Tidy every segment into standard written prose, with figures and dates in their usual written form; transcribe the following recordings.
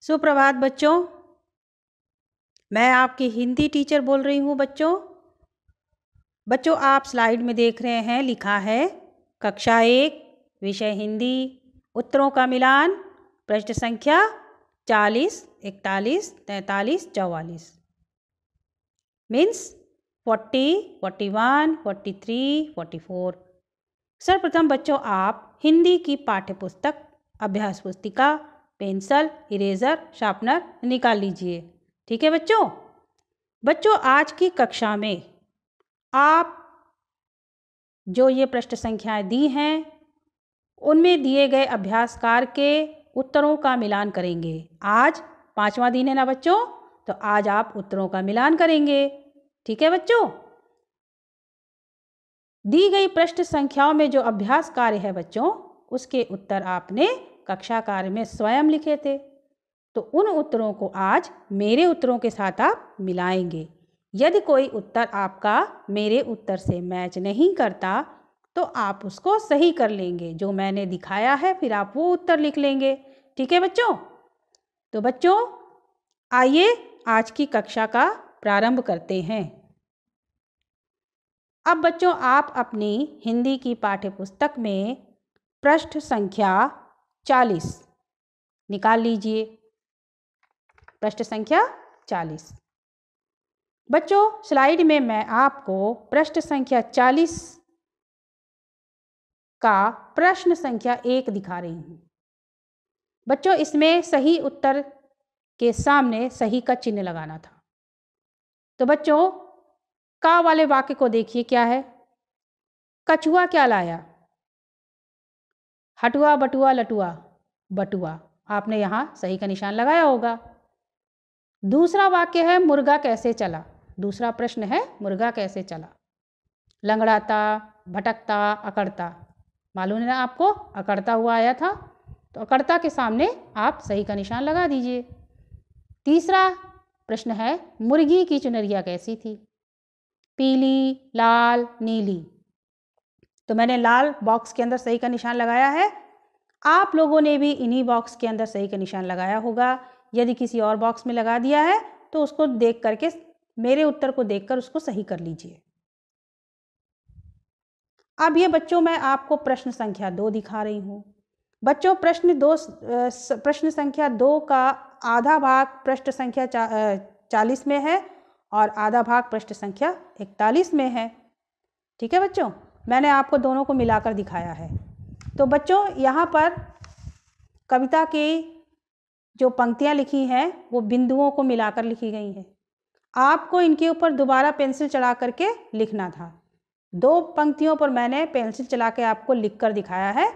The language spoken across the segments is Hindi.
सुप्रभात बच्चों। मैं आपकी हिंदी टीचर बोल रही हूँ बच्चों आप स्लाइड में देख रहे हैं, लिखा है कक्षा 1 विषय हिंदी, उत्तरों का मिलान, पृष्ठ संख्या 40, 41, 43, 44 मीन्स 40, 41, 43, 44। सर्वप्रथम बच्चों आप हिंदी की पाठ्य पुस्तक, अभ्यास पुस्तिका, पेंसिल, इरेजर, शार्पनर निकाल लीजिए। ठीक है बच्चों आज की कक्षा में आप जो ये पृष्ठ संख्याएं दी हैं उनमें दिए गए अभ्यासकार के उत्तरों का मिलान करेंगे। आज 5वां दिन है ना बच्चों, तो आज आप उत्तरों का मिलान करेंगे। ठीक है बच्चों, दी गई पृष्ठ संख्याओं में जो अभ्यास कार्य है बच्चों, उसके उत्तर आपने कक्षा कार्य में स्वयं लिखे थे, तो उन उत्तरों को आज मेरे उत्तरों के साथ आप मिलाएंगे। यदि कोई उत्तर आपका मेरे उत्तर से मैच नहीं करता तो आप उसको सही कर लेंगे, जो मैंने दिखाया है फिर आप वो उत्तर लिख लेंगे। ठीक है बच्चों, तो बच्चों आइए आज की कक्षा का प्रारंभ करते हैं। अब बच्चों आप अपनी हिंदी की पाठ्य पुस्तक में पृष्ठ संख्या 40 निकाल लीजिए। पृष्ठ संख्या 40 बच्चों स्लाइड में मैं आपको पृष्ठ संख्या 40 का प्रश्न संख्या 1 दिखा रही हूँ। बच्चों इसमें सही उत्तर के सामने सही का चिन्ह लगाना था। तो बच्चों का वाले वाक्य को देखिए, क्या है? कछुआ क्या लाया? हटुआ बटुआ लटुआ बटुआ। आपने यहाँ सही का निशान लगाया होगा। दूसरा वाक्य है मुर्गा कैसे चला। दूसरा प्रश्न है मुर्गा कैसे चला। लंगड़ाता, भटकता, अकड़ता। मालूम है ना आपको, अकड़ता हुआ आया था, तो अकड़ता के सामने आप सही का निशान लगा दीजिए। तीसरा प्रश्न है मुर्गी की चुनरिया कैसी थी? पीली, लाल, नीली। तो मैंने लाल बॉक्स के अंदर सही का निशान लगाया है। आप लोगों ने भी इन्हीं बॉक्स के अंदर सही का निशान लगाया होगा। यदि किसी और बॉक्स में लगा दिया है तो उसको देख करके, मेरे उत्तर को देखकर उसको सही कर लीजिए। अब ये बच्चों मैं आपको प्रश्न संख्या 2 दिखा रही हूँ। बच्चों प्रश्न संख्या 2 का आधा भाग पृष्ठ संख्या 40 में है और आधा भाग पृष्ठ संख्या 41 में है। ठीक है बच्चों, मैंने आपको दोनों को मिलाकर दिखाया है। तो बच्चों यहाँ पर कविता की जो पंक्तियाँ लिखी हैं वो बिंदुओं को मिलाकर लिखी गई हैं। आपको इनके ऊपर दोबारा पेंसिल चढ़ा करके लिखना था। 2 पंक्तियों पर मैंने पेंसिल चला के आपको लिख कर दिखाया है,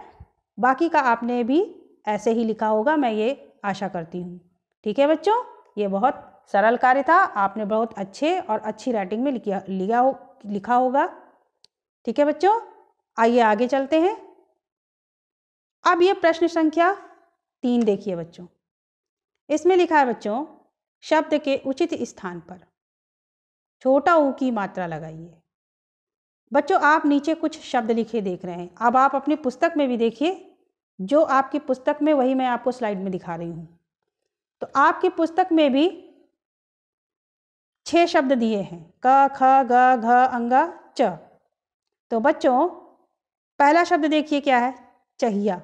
बाकी का आपने भी ऐसे ही लिखा होगा, मैं ये आशा करती हूँ। ठीक है बच्चों, ये बहुत सरल कार्य था, आपने बहुत अच्छे और अच्छी राइटिंग में लिखा होगा। ठीक है बच्चों, आइए आगे चलते हैं। अब ये प्रश्न संख्या 3 देखिए बच्चों। इसमें लिखा है बच्चों, शब्द के उचित स्थान पर छोटा ऊ की मात्रा लगाइए। बच्चों आप नीचे कुछ शब्द लिखे देख रहे हैं, अब आप अपनी पुस्तक में भी देखिए। जो आपकी पुस्तक में वही मैं आपको स्लाइड में दिखा रही हूँ। तो आपकी पुस्तक में भी 6 शब्द दिए हैं, क ख ग घ अंगा च। तो बच्चों पहला शब्द देखिए क्या है, चहिया।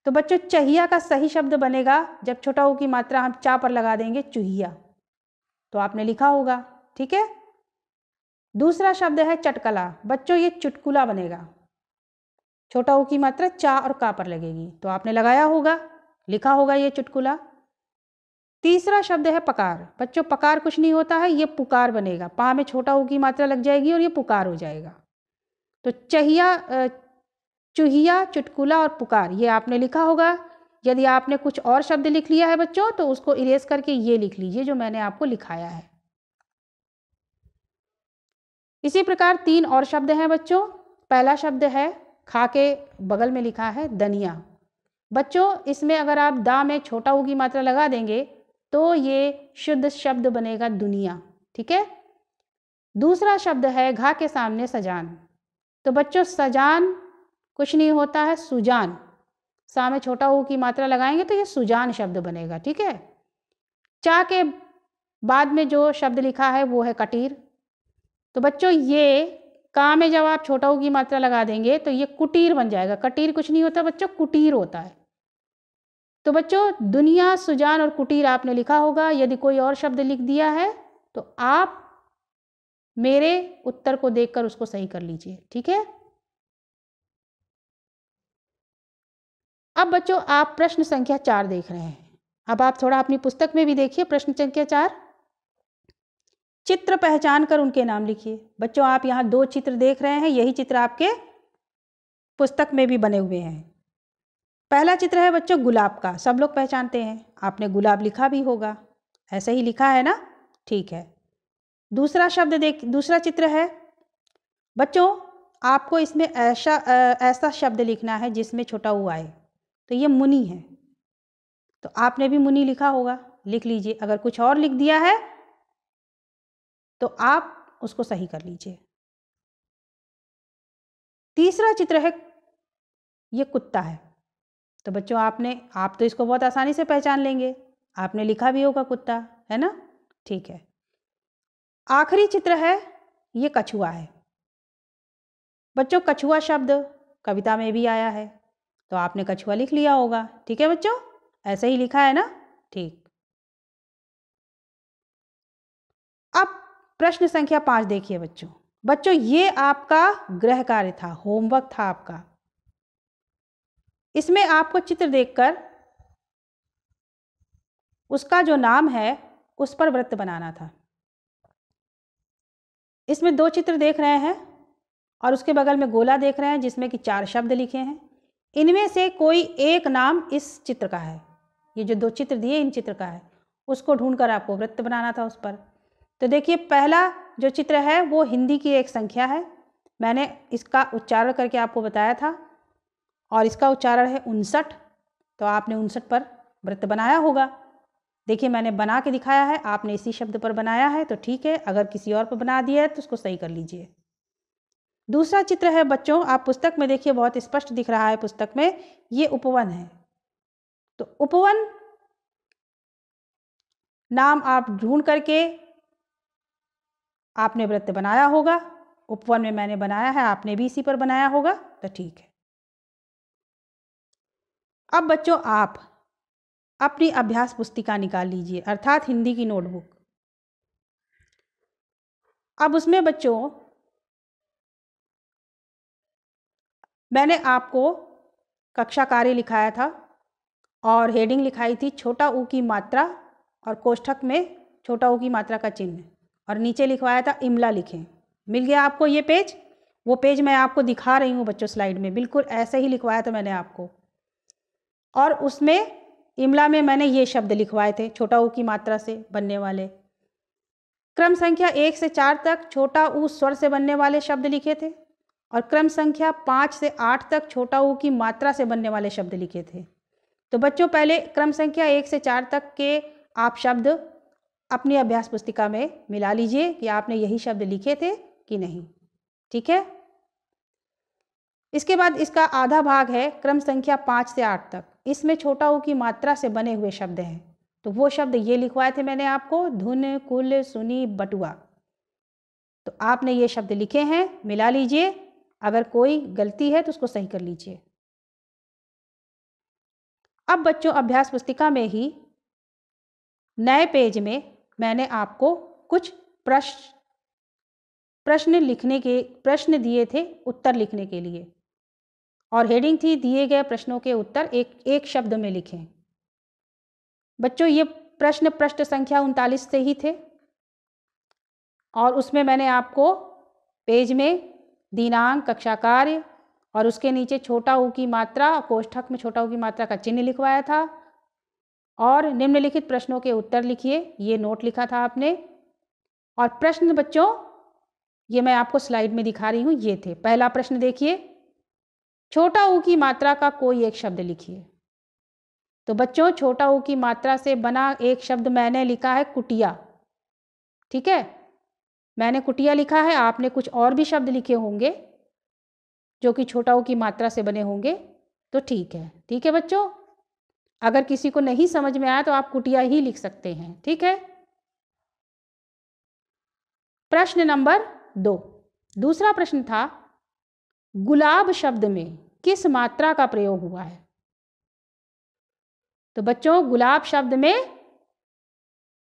तो बच्चों चहिया का सही शब्द बनेगा जब छोटा ऊ की मात्रा हम चा पर लगा देंगे, चुहिया। तो आपने लिखा होगा। ठीक है, दूसरा शब्द है चटकला। बच्चों ये चुटकुला बनेगा, छोटा ऊ की मात्रा चा और का पर लगेगी, तो आपने लगाया होगा, लिखा होगा ये चुटकुला। तीसरा शब्द है पकार। बच्चों पकार कुछ नहीं होता है, ये पुकार बनेगा, पा में छोटा ऊ की मात्रा लग जाएगी और ये पुकार हो जाएगा। तो चुहिया, चुटकुला और पुकार ये आपने लिखा होगा। यदि आपने कुछ और शब्द लिख लिया है बच्चों तो उसको इरेज करके ये लिख लीजिए जो मैंने आपको लिखाया है। इसी प्रकार 3 और शब्द हैं बच्चों। पहला शब्द है, खा के बगल में लिखा है दनिया। बच्चों इसमें अगर आप दा में छोटा ऊ की मात्रा लगा देंगे तो ये शुद्ध शब्द बनेगा दुनिया। ठीक है, दूसरा शब्द है घा के सामने सजान। तो बच्चों सजान कुछ नहीं होता है, सुजान। सा में छोटा ऊ की मात्रा लगाएंगे तो ये सुजान शब्द बनेगा। ठीक है। चा के बाद में जो शब्द लिखा है वो है कटीर। तो बच्चों ये का में जब आप छोटा ऊ की मात्रा लगा देंगे तो ये कुटीर बन जाएगा। कटीर कुछ नहीं होता बच्चों, कुटीर होता है। तो बच्चों दुनिया, सुजान और कुटीर आपने लिखा होगा। यदि कोई और शब्द लिख दिया है तो आप मेरे उत्तर को देखकर उसको सही कर लीजिए। ठीक है। अब बच्चों आप प्रश्न संख्या 4 देख रहे हैं। अब आप थोड़ा अपनी पुस्तक में भी देखिए प्रश्न संख्या 4। चित्र पहचान कर उनके नाम लिखिए। बच्चों आप यहाँ 2 चित्र देख रहे हैं, यही चित्र आपके पुस्तक में भी बने हुए हैं। पहला चित्र है बच्चों गुलाब का, सब लोग पहचानते हैं, आपने गुलाब लिखा भी होगा, ऐसे ही लिखा है ना। ठीक है। दूसरा चित्र है बच्चों, आपको इसमें ऐसा शब्द लिखना है जिसमें छोटा ऊ आए। तो ये मुनि है, तो आपने भी मुनि लिखा होगा, लिख लीजिए। अगर कुछ और लिख दिया है तो आप उसको सही कर लीजिए। तीसरा चित्र है, ये कुत्ता है। तो बच्चों आप तो इसको बहुत आसानी से पहचान लेंगे, आपने लिखा भी होगा कुत्ता, है ना। ठीक है। आखिरी चित्र है, ये कछुआ है। बच्चों कछुआ शब्द कविता में भी आया है, तो आपने कछुआ लिख लिया होगा। ठीक है बच्चों, ऐसे ही लिखा है ना। ठीक। अब प्रश्न संख्या 5 देखिए बच्चों ये आपका गृह कार्य था, होमवर्क था आपका। इसमें आपको चित्र देखकर उसका जो नाम है उस पर वृत्त बनाना था। इसमें 2 चित्र देख रहे हैं और उसके बगल में गोला देख रहे हैं जिसमें कि 4 शब्द लिखे हैं। इनमें से कोई एक नाम इस चित्र का है, ये जो 2 चित्र दिए इन चित्र का है, उसको ढूंढकर आपको वृत्त बनाना था उस पर। तो देखिए पहला जो चित्र है वो हिंदी की एक संख्या है, मैंने इसका उच्चारण करके आपको बताया था और इसका उच्चारण है 59। तो आपने 59 पर वृत्त बनाया होगा। देखिए मैंने बना के दिखाया है, आपने इसी शब्द पर बनाया है तो ठीक है, अगर किसी और पर बना दिया है तो उसको सही कर लीजिए। दूसरा चित्र है बच्चों, आप पुस्तक में देखिए बहुत स्पष्ट दिख रहा है पुस्तक में, ये उपवन है। तो उपवन नाम आप ढूंढ करके आपने वृत्त बनाया होगा। उपवन में मैंने बनाया है, आपने भी इसी पर बनाया होगा, तो ठीक है। अब बच्चों आप अपनी अभ्यास पुस्तिका निकाल लीजिए, अर्थात हिंदी की नोटबुक। अब उसमें बच्चों मैंने आपको कक्षा कार्य लिखाया था और हेडिंग लिखाई थी छोटा ऊ की मात्रा और कोष्ठक में छोटा ऊ की मात्रा का चिन्ह, और नीचे लिखवाया था इमला लिखें। मिल गया आपको ये पेज? वो पेज मैं आपको दिखा रही हूँ बच्चों स्लाइड में, बिल्कुल ऐसे ही लिखवाया था मैंने आपको। और उसमें इमला में मैंने ये शब्द लिखवाए थे छोटा ऊ की मात्रा से बनने वाले। क्रम संख्या 1 से 4 तक छोटा ऊ स्वर से बनने वाले शब्द लिखे थे और क्रम संख्या 5 से 8 तक छोटा ऊ की मात्रा से बनने वाले शब्द लिखे थे। तो बच्चों पहले क्रम संख्या 1 से 4 तक के आप शब्द अपनी अभ्यास पुस्तिका में मिला लीजिए कि आपने यही शब्द लिखे थे कि नहीं। ठीक है। इसके बाद इसका आधा भाग है क्रम संख्या 5 से 8 तक, इसमें छोटा ऊ की मात्रा से बने हुए शब्द हैं। तो वो शब्द ये लिखवाए थे मैंने आपको, धुन, कुल, सुनी, बटुआ। तो आपने ये शब्द लिखे हैं, मिला लीजिए। अगर कोई गलती है तो उसको सही कर लीजिए। अब बच्चों अभ्यास पुस्तिका में ही नए पेज में मैंने आपको कुछ प्रश्न दिए थे उत्तर लिखने के लिए, और हेडिंग थी दिए गए प्रश्नों के उत्तर एक शब्द में लिखें। बच्चों ये प्रश्न पृष्ठ संख्या 39 से ही थे और उसमें मैंने आपको पेज में दिनांक, कक्षा कार्य और उसके नीचे छोटा ऊ की मात्रा, कोष्ठक में छोटा ऊ की मात्रा का चिन्ह लिखवाया था और निम्नलिखित प्रश्नों के उत्तर लिखिए, ये नोट लिखा था आपने। और प्रश्न बच्चों ये मैं आपको स्लाइड में दिखा रही हूँ, ये थे। पहला प्रश्न देखिए, छोटा ऊ की मात्रा का कोई एक शब्द लिखिए। तो बच्चों छोटा ऊ की मात्रा से बना एक शब्द मैंने लिखा है कुटिया। ठीक है, मैंने कुटिया लिखा है, आपने कुछ और भी शब्द लिखे होंगे जो कि छोटा ऊ की मात्रा से बने होंगे। तो ठीक है बच्चों। अगर किसी को नहीं समझ में आया तो आप कुटिया ही लिख सकते हैं, ठीक है। प्रश्न नंबर 2, दूसरा प्रश्न था गुलाब शब्द में किस मात्रा का प्रयोग हुआ है। तो बच्चों गुलाब शब्द में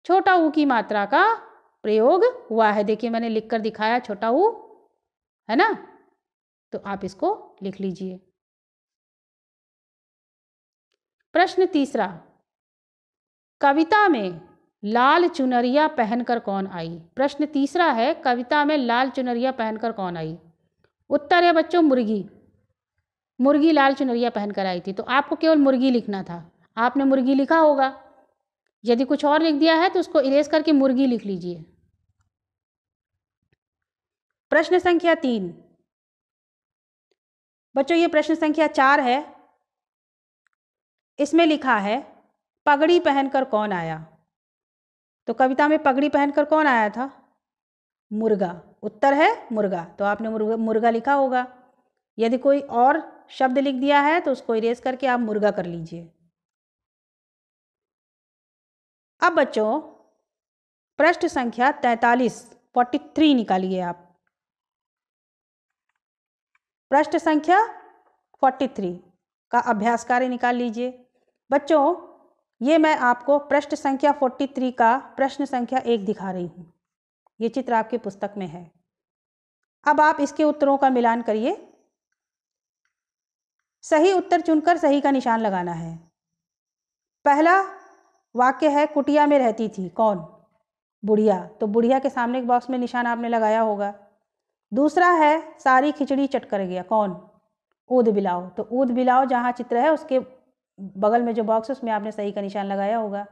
छोटा ऊ की मात्रा का प्रयोग हुआ है। देखिए मैंने लिखकर दिखाया छोटा ऊ, है ना, तो आप इसको लिख लीजिए। प्रश्न तीसरा, कविता में लाल चुनरिया पहनकर कौन आई। प्रश्न तीसरा है कविता में लाल चुनरिया पहनकर कौन आई। उत्तर है बच्चों मुर्गी। मुर्गी लाल चुनरिया पहनकर आई थी। तो आपको केवल मुर्गी लिखना था, आपने मुर्गी लिखा होगा। यदि कुछ और लिख दिया है तो उसको इरेज करके मुर्गी लिख लीजिए। प्रश्न संख्या 3, बच्चों ये प्रश्न संख्या 4 है। इसमें लिखा है पगड़ी पहनकर कौन आया। तो कविता में पगड़ी पहनकर कौन आया था, मुर्गा। उत्तर है मुर्गा, तो आपने मुर्गा लिखा होगा। यदि कोई और शब्द लिख दिया है तो उसको इरेज करके आप मुर्गा कर लीजिए। अब बच्चों प्रश्न संख्या 43 निकालिए आप। प्रश्न संख्या 43 का अभ्यास कार्य निकाल लीजिए। बच्चों ये मैं आपको प्रश्न संख्या 43 का प्रश्न संख्या 1 दिखा रही हूँ। ये चित्र आपकी पुस्तक में है। अब आप इसके उत्तरों का मिलान करिए। सही उत्तर चुनकर सही का निशान लगाना है। पहला वाक्य है कुटिया में रहती थी कौन, बुढ़िया। तो बुढ़िया के सामने के बॉक्स में निशान आपने लगाया होगा। दूसरा है सारी खिचड़ी चट कर गया कौन, ऊद बिलाओ। तो ऊद बिलाओ जहाँ चित्र है उसके बगल में जो बॉक्स है उसमें आपने सही का निशान लगाया होगा।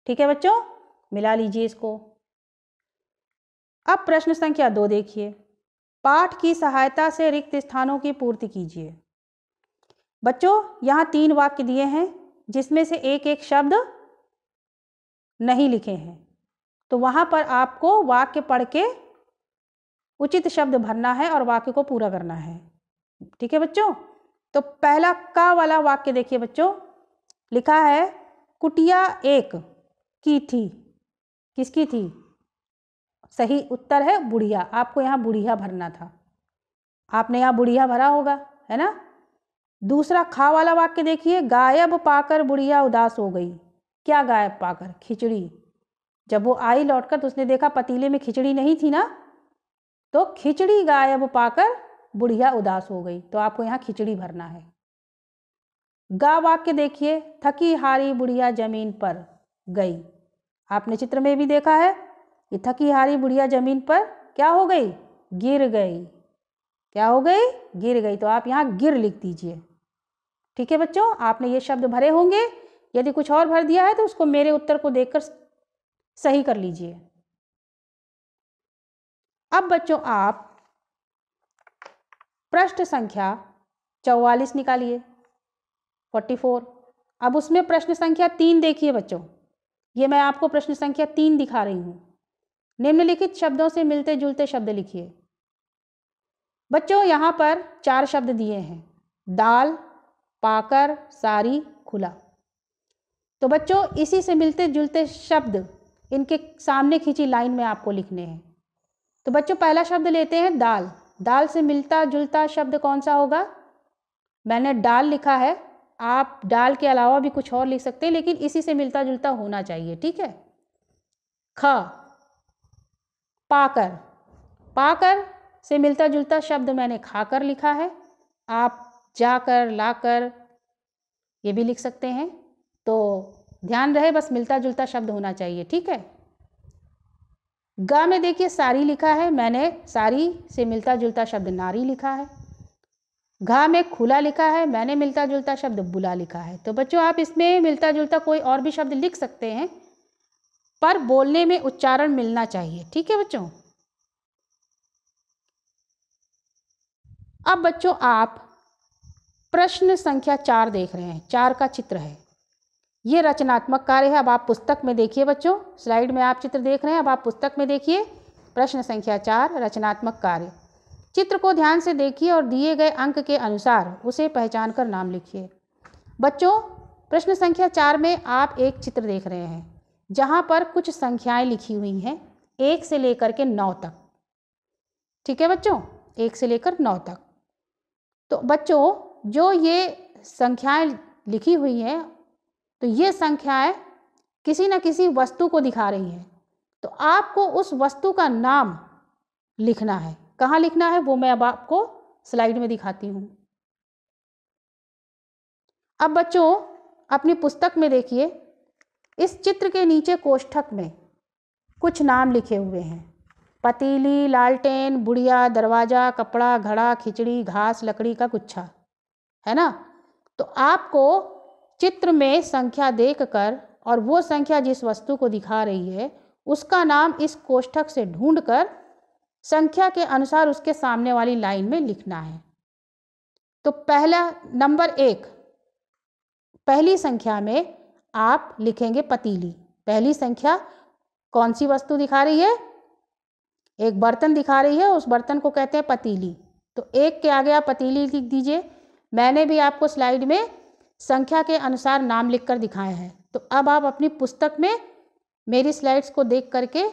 ठीक है बच्चों, मिला लीजिए इसको। अब प्रश्न संख्या 2 देखिए, पाठ की सहायता से रिक्त स्थानों की पूर्ति कीजिए। बच्चों यहाँ 3 वाक्य दिए हैं जिसमें से एक एक शब्द नहीं लिखे हैं, तो वहाँ पर आपको वाक्य पढ़ के उचित शब्द भरना है और वाक्य को पूरा करना है। ठीक है बच्चों, तो पहला का वाला वाक्य देखिए बच्चों, लिखा है कुटिया एक की थी। किसकी थी, सही उत्तर है बुढ़िया। आपको यहाँ बुढ़िया भरना था, आपने यहाँ बुढ़िया भरा होगा, है ना। दूसरा खा वाला वाक्य देखिए, गायब पाकर बुढ़िया उदास हो गई। क्या गायब पाकर, खिचड़ी। जब वो आई लौटकर तो उसने देखा पतीले में खिचड़ी नहीं थी ना, तो खिचड़ी गायब पाकर बुढ़िया उदास हो गई। तो आपको यहाँ खिचड़ी भरना है। गा वाक्य देखिए, थकी हारी बुढ़िया जमीन पर गई। आपने चित्र में भी देखा है कि थकी हारी बुढ़िया जमीन पर क्या हो गई, गिर गई। क्या हो गई, गिर गई। तो आप यहाँ गिर लिख दीजिए। ठीक है बच्चों, आपने ये शब्द भरे होंगे। यदि कुछ और भर दिया है तो उसको मेरे उत्तर को देखकर सही कर लीजिए। अब बच्चों आप प्रश्न संख्या 44 निकालिए, 44। अब उसमें प्रश्न संख्या 3 देखिए बच्चों, ये मैं आपको प्रश्न संख्या 3 दिखा रही हूं। निम्नलिखित शब्दों से मिलते जुलते शब्द लिखिए। बच्चों यहाँ पर 4 शब्द दिए हैं, दाल, पाकर, सारी, खुला। तो बच्चों इसी से मिलते जुलते शब्द इनके सामने खींची लाइन में आपको लिखने हैं। तो बच्चों पहला शब्द लेते हैं दाल। दाल से मिलता जुलता शब्द कौन सा होगा, मैंने डाल लिखा है, आप डाल के अलावा भी कुछ और लिख सकते हैं, लेकिन इसी से मिलता जुलता होना चाहिए। ठीक है। ख, पाकर, पाकर से मिलता जुलता शब्द मैंने खाकर लिखा है। आप जाकर, लाकर ये भी लिख सकते हैं। तो ध्यान रहे बस मिलता जुलता शब्द होना चाहिए। ठीक है। ग में देखिए सारी लिखा है, मैंने सारी से मिलता जुलता शब्द नारी लिखा है। घा में खुला लिखा है, मैंने मिलता जुलता शब्द बुला लिखा है। तो बच्चों आप इसमें मिलता जुलता कोई और भी शब्द लिख सकते हैं, पर बोलने में उच्चारण मिलना चाहिए। ठीक है बच्चों। अब बच्चों आप प्रश्न संख्या 4 देख रहे हैं, 4 का चित्र है, ये रचनात्मक कार्य है। अब आप पुस्तक में देखिए बच्चों, स्लाइड में आप चित्र देख रहे हैं, अब आप पुस्तक में देखिए प्रश्न संख्या 4 रचनात्मक कार्य। चित्र को ध्यान से देखिए और दिए गए अंक के अनुसार उसे पहचान कर नाम लिखिए। बच्चों, प्रश्न संख्या 4 में आप एक चित्र देख रहे हैं जहां पर कुछ संख्याएं लिखी हुई हैं 1 से लेकर के 9 तक। ठीक है बच्चों, 1 से लेकर 9 तक। तो बच्चों, जो ये संख्याएं लिखी हुई हैं, तो ये संख्याएं किसी न किसी वस्तु को दिखा रही हैं। तो आपको उस वस्तु का नाम लिखना है। कहाँ लिखना है वो मैं अब आपको स्लाइड में दिखाती हूँ। अब बच्चों, अपनी पुस्तक में देखिए, इस चित्र के नीचे कोष्ठक में कुछ नाम लिखे हुए हैं। पतीली, लालटेन, बुढ़िया, दरवाजा, कपड़ा, घड़ा, खिचड़ी, घास, लकड़ी का गुच्छा, है ना। तो आपको चित्र में संख्या देखकर और वो संख्या जिस वस्तु को दिखा रही है उसका नाम इस कोष्ठक से ढूंढकर संख्या के अनुसार उसके सामने वाली लाइन में लिखना है। तो पहला नंबर 1, पहली संख्या में आप लिखेंगे पतीली। पहली संख्या कौन सी वस्तु दिखा रही है? एक बर्तन दिखा रही है, उस बर्तन को कहते हैं पतीली। तो 1 के आगे आप पतीली लिख दीजिए। मैंने भी आपको स्लाइड में संख्या के अनुसार नाम लिखकर दिखाए हैं। तो अब आप अपनी पुस्तक में मेरी स्लाइड्स को देख करके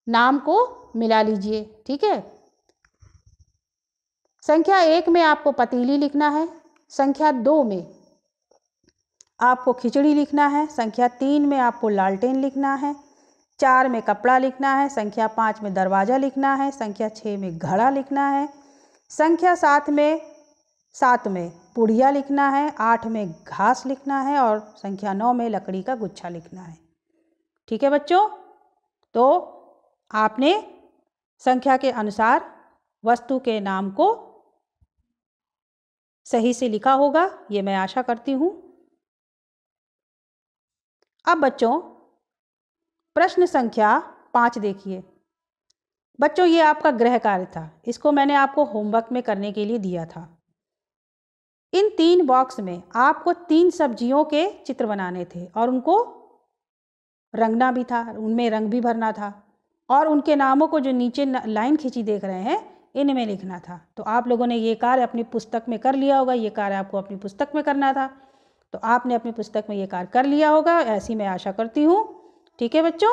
नाम को मिला लीजिए। ठीक है, संख्या 1 में आपको पतीली लिखना है, संख्या 2 में आपको खिचड़ी लिखना है, संख्या 3 में आपको लालटेन लिखना है, 4 में कपड़ा लिखना है, संख्या 5 में दरवाज़ा लिखना है, संख्या 6 में घड़ा लिखना है, संख्या 7 में पुड़िया लिखना है, 8 में घास लिखना है और संख्या 9 में लकड़ी का गुच्छा लिखना है। ठीक है बच्चों, तो आपने संख्या के अनुसार वस्तु के नाम को सही से लिखा होगा, ये मैं आशा करती हूँ। अब बच्चों, प्रश्न संख्या 5 देखिए। बच्चों, ये आपका गृह कार्य था, इसको मैंने आपको होमवर्क में करने के लिए दिया था। इन 3 बॉक्स में आपको 3 सब्जियों के चित्र बनाने थे और उनको रंगना भी था, उनमें रंग भी भरना था और उनके नामों को जो नीचे लाइन खींची देख रहे हैं इनमें लिखना था। तो आप लोगों ने ये कार्य अपनी पुस्तक में कर लिया होगा, ये कार्य आपको अपनी पुस्तक में करना था, तो आपने अपनी पुस्तक में ये कार्य कर लिया होगा, ऐसी मैं आशा करती हूँ। ठीक है बच्चों,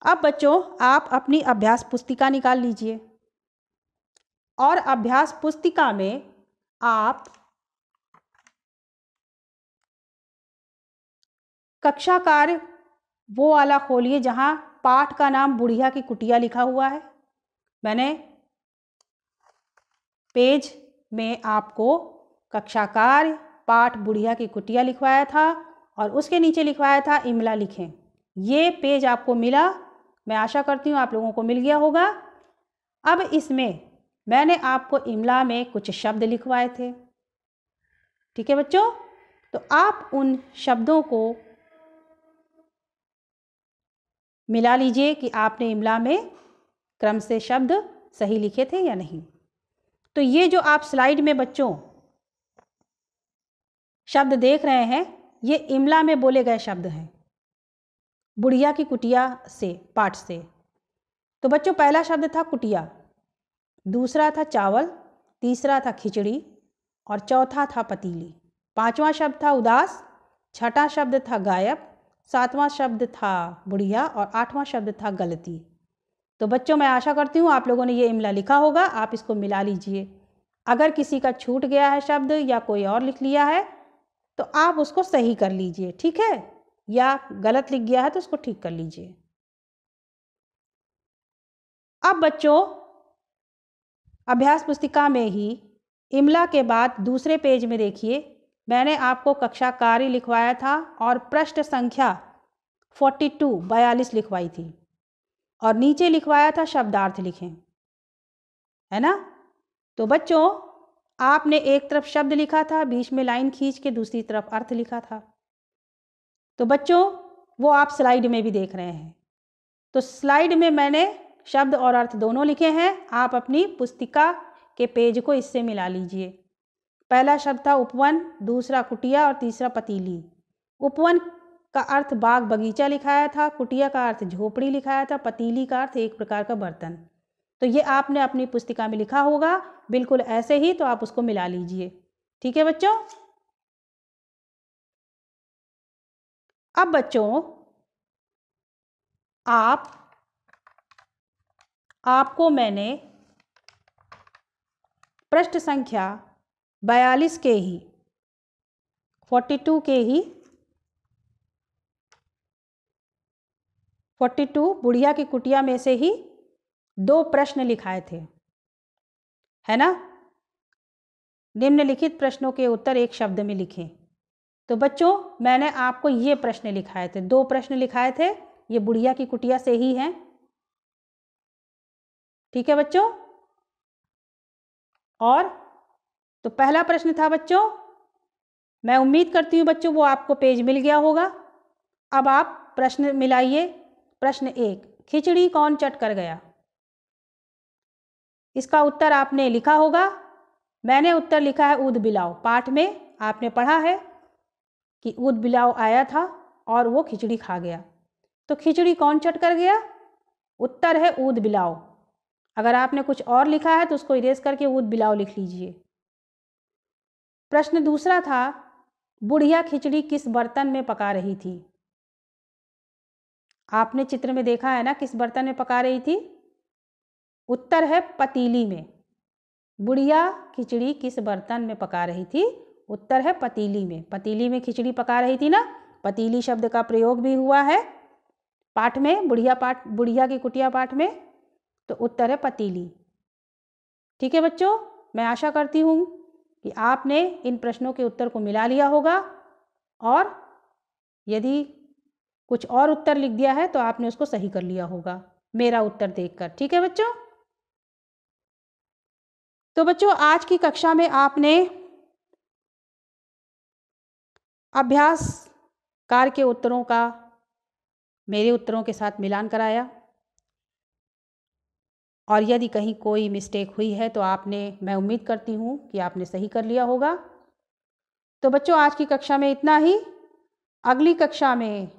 अब बच्चों आप अपनी अभ्यास पुस्तिका निकाल लीजिए और अभ्यास पुस्तिका में आप कक्षा कार्य वो वाला खोलिए जहां पाठ का नाम बुढ़िया की कुटिया लिखा हुआ है। मैंने पेज में आपको कक्षा कार्य पाठ बुढ़िया की कुटिया लिखवाया था और उसके नीचे लिखवाया था इमला लिखें। ये पेज आपको मिला, मैं आशा करती हूँ आप लोगों को मिल गया होगा। अब इसमें मैंने आपको इमला में कुछ शब्द लिखवाए थे। ठीक है बच्चों, तो आप उन शब्दों को मिला लीजिए कि आपने इमला में क्रम से शब्द सही लिखे थे या नहीं। तो ये जो आप स्लाइड में बच्चों शब्द देख रहे हैं, ये इमला में बोले गए शब्द हैं बुढ़िया की कुटिया से, पाठ से। तो बच्चों पहला शब्द था कुटिया, दूसरा था चावल, तीसरा था खिचड़ी और चौथा था पतीली। 5वां शब्द था उदास, 6ठा शब्द था गायब, 7वां शब्द था बुढ़िया और 8वां शब्द था गलती। तो बच्चों मैं आशा करती हूँ आप लोगों ने ये इमला लिखा होगा, आप इसको मिला लीजिए। अगर किसी का छूट गया है शब्द या कोई और लिख लिया है तो आप उसको सही कर लीजिए, ठीक है, या गलत लिख गया है तो उसको ठीक कर लीजिए। अब बच्चों अभ्यास पुस्तिका में ही इमला के बाद दूसरे पेज में देखिए, मैंने आपको कक्षा कार्य लिखवाया था और पृष्ठ संख्या 42 लिखवाई थी और नीचे लिखवाया था शब्दार्थ लिखें, है ना। तो बच्चों आपने एक तरफ शब्द लिखा था, बीच में लाइन खींच के दूसरी तरफ अर्थ लिखा था। तो बच्चों वो आप स्लाइड में भी देख रहे हैं। तो स्लाइड में मैंने शब्द और अर्थ दोनों लिखे हैं, आप अपनी पुस्तिका के पेज को इससे मिला लीजिए। पहला शब्द था उपवन, दूसरा कुटिया और तीसरा पतीली। उपवन का अर्थ बाग बगीचा लिखाया था, कुटिया का अर्थ झोपड़ी लिखाया था, पतीली का अर्थ एक प्रकार का बर्तन। तो ये आपने अपनी पुस्तिका में लिखा होगा, बिल्कुल ऐसे ही, तो आप उसको मिला लीजिए। ठीक है बच्चों। अब बच्चों आपको मैंने पृष्ठ संख्या 42 के ही 42 बुढ़िया की कुटिया में से ही 2 प्रश्न लिखाए थे, है ना। निम्नलिखित प्रश्नों के उत्तर एक शब्द में लिखें। तो बच्चों मैंने आपको ये प्रश्न लिखाए थे, 2 प्रश्न लिखाए थे, ये बुढ़िया की कुटिया से ही हैं। ठीक है बच्चों। और तो पहला प्रश्न था बच्चों, मैं उम्मीद करती हूँ बच्चों वो आपको पेज मिल गया होगा। अब आप प्रश्न मिलाइए। प्रश्न 1, खिचड़ी कौन चट कर गया। इसका उत्तर आपने लिखा होगा। मैंने उत्तर लिखा है ऊद बिलाव। पाठ में आपने पढ़ा है कि ऊद बिलाव आया था और वो खिचड़ी खा गया। तो खिचड़ी कौन चट कर गया, उत्तर है ऊद बिलाव। अगर आपने कुछ और लिखा है तो उसको इरेज करके ऊद बिलाव लिख लीजिए। प्रश्न दूसरा था, बुढ़िया खिचड़ी किस बर्तन में पका रही थी। आपने चित्र में देखा है ना किस बर्तन में पका रही थी। उत्तर है पतीली में। बुढ़िया खिचड़ी किस बर्तन में पका रही थी, उत्तर है पतीली में। पतीली में खिचड़ी पका रही थी ना, पतीली शब्द का प्रयोग भी हुआ है पाठ में, बुढ़िया की कुटिया पाठ में। तो उत्तर है पतीली। ठीक है बच्चों, मैं आशा करती हूँ कि आपने इन प्रश्नों के उत्तर को मिला लिया होगा, और यदि कुछ और उत्तर लिख दिया है तो आपने उसको सही कर लिया होगा मेरा उत्तर देखकर। ठीक है बच्चों। तो बच्चों आज की कक्षा में आपने अभ्यास कार्य के उत्तरों का मेरे उत्तरों के साथ मिलान कराया, और यदि कहीं कोई मिस्टेक हुई है तो मैं उम्मीद करती हूँ कि आपने सही कर लिया होगा। तो बच्चों आज की कक्षा में इतना ही। अगली कक्षा में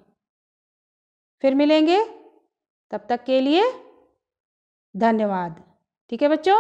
फिर मिलेंगे, तब तक के लिए धन्यवाद। ठीक है बच्चों।